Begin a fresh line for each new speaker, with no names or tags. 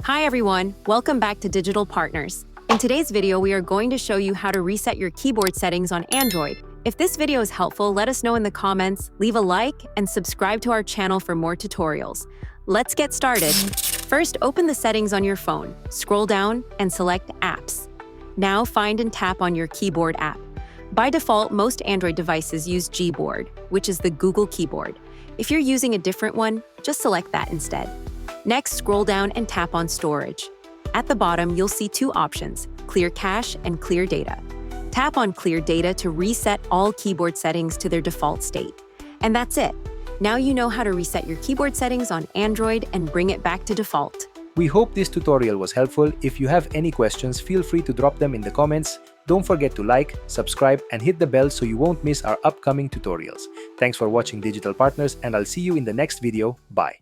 Hi everyone, welcome back to Digital Partners. In today's video, we are going to show you how to reset your keyboard settings on Android. If this video is helpful, let us know in the comments, leave a like, and subscribe to our channel for more tutorials. Let's get started. First, open the settings on your phone, scroll down, and select Apps. Now find and tap on your keyboard app. By default, most Android devices use Gboard, which is the Google keyboard. If you're using a different one, just select that instead. Next, scroll down and tap on Storage. At the bottom, you'll see two options, Clear Cache and Clear Data. Tap on Clear Data to reset all keyboard settings to their default state. And that's it. Now you know how to reset your keyboard settings on Android and bring it back to default.
We hope this tutorial was helpful. If you have any questions, feel free to drop them in the comments. Don't forget to like, subscribe, and hit the bell so you won't miss our upcoming tutorials. Thanks for watching Digital Partners, and I'll see you in the next video. Bye.